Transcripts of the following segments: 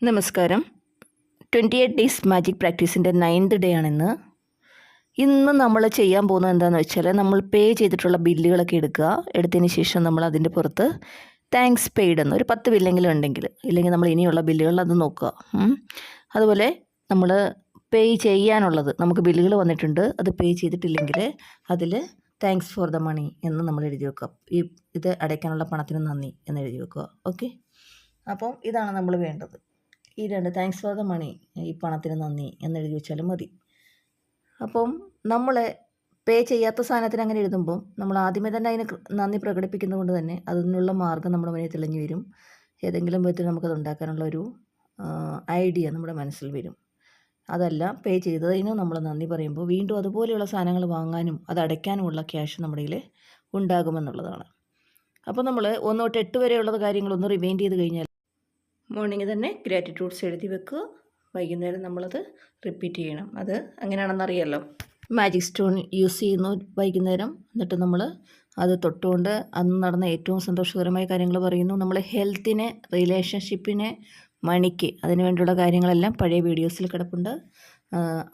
നമസ്കാരം. 28 days magic പ്രാക്ടീസിൻ്റെ 9th day ആണിന്ന്. ഇന്ന് നമ്മൾ ചെയ്യാൻ പോകുന്നത് എന്താണെന്ന് വെച്ചാൽ, നമ്മൾ പേ ചെയ്തിട്ടുള്ള ബില്ലുകളൊക്കെ എടുത്തതിന് ശേഷം നമ്മൾ അതിൻ്റെ പുറത്ത് താങ്ക്സ് പെയ്ഡ് എന്ന് ഒരു 10 ബില്ലെങ്കിലും ഉണ്ടെങ്കിൽ, ഇല്ലെങ്കിൽ നമ്മൾ ഇനിയുള്ള ബില്ലുകൾ അത് നോക്കുക. അതുപോലെ നമ്മൾ പേ ചെയ്യാനുള്ളത്, നമുക്ക് ബില്ലുകൾ വന്നിട്ടുണ്ട്, അത് പേ ചെയ്തിട്ടില്ലെങ്കിൽ അതിൽ താങ്ക്സ് ഫോർ ദ മണി എന്ന് നമ്മൾ എഴുതി വെക്കുക. ഇത് അടയ്ക്കാനുള്ള പണത്തിന് നന്ദി എന്ന് എഴുതി വെക്കുക. ഓക്കെ, അപ്പം ഇതാണ് നമ്മൾ വേണ്ടത്. ഈ രണ്ട് താങ്ക്സ് ഫോർ ദ മണി, ഈ പണത്തിന് നന്ദി എന്നെഴുതി വെച്ചാലും മതി. അപ്പം നമ്മൾ പേ ചെയ്യാത്ത സാധനത്തിന് അങ്ങനെ എഴുതുമ്പം നമ്മൾ ആദ്യമേ തന്നെ അതിന് നന്ദി പ്രകടിപ്പിക്കുന്നതുകൊണ്ട് തന്നെ അതിനുള്ള മാർഗ്ഗം നമ്മുടെ മുന്നിൽ തെളിഞ്ഞു വരും. ഏതെങ്കിലും വിധത്തിൽ നമുക്കത് ഉണ്ടാക്കാനുള്ള ഒരു ഐഡിയ നമ്മുടെ മനസ്സിൽ വരും. അതല്ല, പേ ചെയ്തതിന് നമ്മൾ നന്ദി പറയുമ്പോൾ വീണ്ടും അതുപോലെയുള്ള സാധനങ്ങൾ വാങ്ങാനും അത് അടയ്ക്കാനുമുള്ള ക്യാഷ് നമ്മുടെ കയ്യിൽ ഉണ്ടാകുമെന്നുള്ളതാണ്. അപ്പോൾ നമ്മൾ 1 തൊട്ട് 8 വരെയുള്ള കാര്യങ്ങളൊന്ന് റിവൈൻഡ് ചെയ്ത് കഴിഞ്ഞാൽ, മോർണിംഗ് തന്നെ ഗ്രാറ്റിറ്റ്യൂഡ്സ് എഴുതി വെക്കുക, വൈകുന്നേരം നമ്മളത് റിപ്പീറ്റ് ചെയ്യണം. അത് അങ്ങനെയാണെന്നറിയാമല്ലോ. മാജിക് സ്റ്റോൺ യൂസ് ചെയ്യുന്നു വൈകുന്നേരം, എന്നിട്ട് നമ്മൾ അത് തൊട്ടുകൊണ്ട് അന്ന് നടന്ന ഏറ്റവും സന്തോഷകരമായ കാര്യങ്ങൾ പറയുന്നു. നമ്മൾ ഹെൽത്തിനെ, റിലേഷൻഷിപ്പിനെ, മണിക്ക്, അതിന് വേണ്ടിയുള്ള കാര്യങ്ങളെല്ലാം പഴയ വീഡിയോസിൽ കിടപ്പുണ്ട്.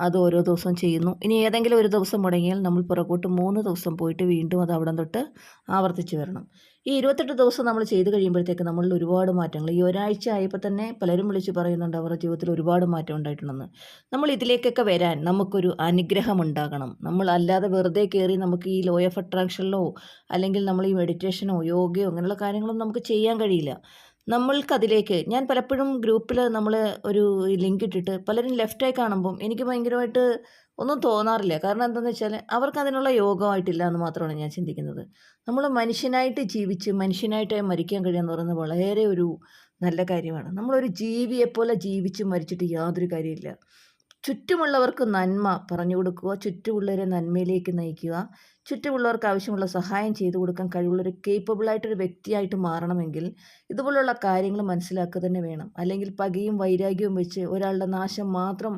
അത് ഓരോ ദിവസവും ചെയ്യുന്നു. ഇനി ഏതെങ്കിലും ഒരു ദിവസം മുടങ്ങിയാൽ നമ്മൾ പുറകോട്ട് 3 ദിവസം പോയിട്ട് വീണ്ടും അത് അവിടെ തൊട്ട് ആവർത്തിച്ച് വരണം. ഈ 28 ദിവസം നമ്മൾ ചെയ്ത് കഴിയുമ്പോഴത്തേക്ക് നമ്മളിൽ ഒരുപാട് മാറ്റങ്ങൾ, ഈ ഒരാഴ്ച ആയപ്പോൾ തന്നെ പലരും വിളിച്ച് പറയുന്നുണ്ട് അവരുടെ ജീവിതത്തിൽ ഒരുപാട് മാറ്റം ഉണ്ടായിട്ടുണ്ടെന്ന്. നമ്മൾ ഇതിലേക്കൊക്കെ വരാൻ നമുക്കൊരു അനുഗ്രഹം ഉണ്ടാകണം. നമ്മൾ അല്ലാതെ വെറുതെ കയറി നമുക്ക് ഈ ലോ ഓഫ് അട്രാക്ഷനിലോ അല്ലെങ്കിൽ നമ്മൾ ഈ മെഡിറ്റേഷനോ യോഗയോ അങ്ങനെയുള്ള കാര്യങ്ങളൊന്നും നമുക്ക് ചെയ്യാൻ കഴിയില്ല. നമ്മൾക്കതിലേക്ക്, ഞാൻ പലപ്പോഴും ഗ്രൂപ്പിൽ നമ്മൾ ഒരു ലിങ്ക് ഇട്ടിട്ട് പലരും ലെഫ്റ്റായി കാണുമ്പം എനിക്ക് ഭയങ്കരമായിട്ട് ഒന്നും തോന്നാറില്ല. കാരണം എന്താണെന്ന് വെച്ചാൽ അവർക്ക് അതിനുള്ള യോഗമായിട്ടില്ല എന്ന് മാത്രമാണ് ഞാൻ ചിന്തിക്കുന്നത്. നമ്മൾ മനുഷ്യനായിട്ട് ജീവിച്ച് മനുഷ്യനായിട്ട് മരിക്കാൻ കഴിയുക എന്ന് പറയുന്നത് വളരെ ഒരു നല്ല കാര്യമാണ്. നമ്മളൊരു ജീവിയെപ്പോലെ ജീവിച്ച് മരിച്ചിട്ട് യാതൊരു കാര്യമില്ല. ചുറ്റുമുള്ളവർക്ക് നന്മ പറഞ്ഞു കൊടുക്കുക, ചുറ്റുമുള്ളവരെ നന്മയിലേക്ക് നയിക്കുക, ചുറ്റുമുള്ളവർക്ക് ആവശ്യമുള്ള സഹായം ചെയ്തു കൊടുക്കാൻ കഴിവുള്ളൊരു കേപ്പബിളായിട്ടൊരു വ്യക്തിയായിട്ട് മാറണമെങ്കിൽ ഇതുപോലുള്ള കാര്യങ്ങൾ മനസ്സിലാക്കുക തന്നെ വേണം. അല്ലെങ്കിൽ പകയും വൈരാഗ്യവും വെച്ച് ഒരാളുടെ നാശം മാത്രം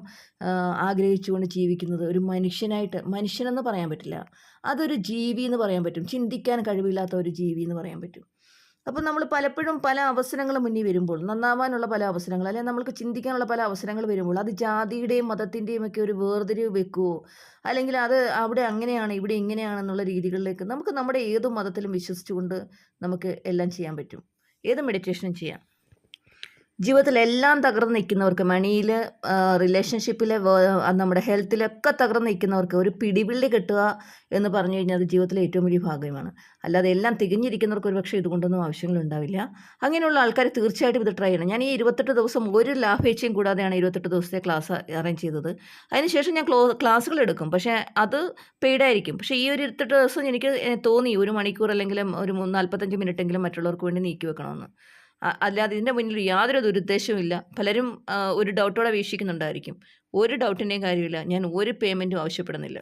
ആഗ്രഹിച്ചുകൊണ്ട് ജീവിക്കുന്നത് ഒരു മനുഷ്യനായിട്ട്, മനുഷ്യനെന്ന് പറയാൻ പറ്റില്ല, അതൊരു ജീവി എന്ന് പറയാൻ പറ്റും. ചിന്തിക്കാൻ കഴിവില്ലാത്ത ഒരു ജീവി എന്ന് പറയാൻ പറ്റും. അപ്പോൾ നമ്മൾ പലപ്പോഴും പല അവസരങ്ങൾ മുന്നിൽ വരുമ്പോൾ, നന്നാവാനുള്ള പല അവസരങ്ങൾ, അല്ലെങ്കിൽ നമ്മൾക്ക് ചിന്തിക്കാനുള്ള പല അവസരങ്ങൾ വരുമ്പോൾ അത് ജാതിയുടെയും മതത്തിൻ്റെയും ഒക്കെ ഒരു വേർതിരിവ് വെക്കുവോ, അല്ലെങ്കിൽ അത് അവിടെ അങ്ങനെയാണ് ഇവിടെ ഇങ്ങനെയാണെന്നുള്ള രീതികളിലേക്ക്, നമുക്ക് നമ്മുടെ ഏത് മതത്തിലും വിശ്വസിച്ചുകൊണ്ട് നമുക്ക് എല്ലാം ചെയ്യാൻ പറ്റും. ഏത് മെഡിറ്റേഷനും ചെയ്യാം. ജീവിതത്തിലെല്ലാം തകർന്ന് നിൽക്കുന്നവർക്ക്, മണിയിൽ, റിലേഷൻഷിപ്പിൽ, നമ്മുടെ ഹെൽത്തിലൊക്കെ തകർന്ന് നിൽക്കുന്നവർക്ക് ഒരു പിടിവിള്ളി കിട്ടുക എന്ന് പറഞ്ഞു കഴിഞ്ഞാൽ അത് ജീവിതത്തിലെ ഏറ്റവും വലിയ ഭാഗ്യമാണ്. അല്ലാതെ എല്ലാം തികഞ്ഞിരിക്കുന്നവർക്ക് ഒരു പക്ഷേ ഇതുകൊണ്ടൊന്നും ആവശ്യങ്ങളുണ്ടാവില്ല. അങ്ങനെയുള്ള ആൾക്കാർ തീർച്ചയായിട്ടും ഇത് ട്രൈ ചെയ്യണം. ഞാൻ ഈ 28 ദിവസം ഒരു ലാഭേച്ഛയും കൂടാതെയാണ് 28 ദിവസത്തെ ക്ലാസ് അറേഞ്ച് ചെയ്തത്. അതിനുശേഷം ഞാൻ ക്ലാസ്സുകൾ എടുക്കും, പക്ഷേ അത് പെയ്ഡായിരിക്കും. പക്ഷേ ഈ ഒരു 28 ദിവസം എനിക്ക് തോന്നി 1 മണിക്കൂർ അല്ലെങ്കിൽ ഒരു 45 മിനിറ്റെങ്കിലും മറ്റുള്ളവർക്ക് വേണ്ടി നീക്കി വെക്കണമെന്ന്. അല്ലാതെ ഇതിൻ്റെ മുന്നിൽ യാതൊരു ദുരുദ്ദേശവും ഇല്ല. പലരും ഒരു ഡൗട്ടോടെ വീക്ഷിക്കുന്നുണ്ടായിരിക്കും. ഒരു ഡൗട്ടിൻ്റെയും കാര്യമില്ല. ഞാൻ ഒരു പേയ്മെൻറ്റും ആവശ്യപ്പെടുന്നില്ല.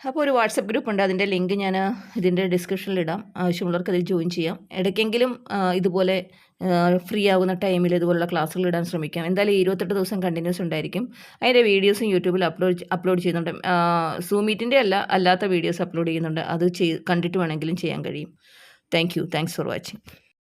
അപ്പോൾ ഒരു വാട്സപ്പ് ഗ്രൂപ്പ് ഉണ്ട്, അതിൻ്റെ ലിങ്ക് ഞാൻ ഇതിൻ്റെ ഡിസ്ക്രിപ്ഷനിലിടാം. ആവശ്യമുള്ളവർക്ക് അതിൽ ജോയിൻ ചെയ്യാം. ഇടയ്ക്കെങ്കിലും ഇതുപോലെ ഫ്രീ ആകുന്ന ടൈമിൽ ഇതുപോലുള്ള ക്ലാസ്സുകൾ ഇടാൻ ശ്രമിക്കാം. എന്തായാലും 28 ദിവസം കണ്ടിന്യൂസ് ഉണ്ടായിരിക്കും. അതിൻ്റെ വീഡിയോസും യൂട്യൂബിൽ അപ്ലോഡ് ചെയ്യുന്നുണ്ട്. സൂം മീറ്റിൻ്റെ അല്ലാത്ത വീഡിയോസ് അപ്ലോഡ് ചെയ്യുന്നുണ്ട്. അത് കണ്ടിട്ട് വേണമെങ്കിലും ചെയ്യാൻ കഴിയും. Thanks for watching.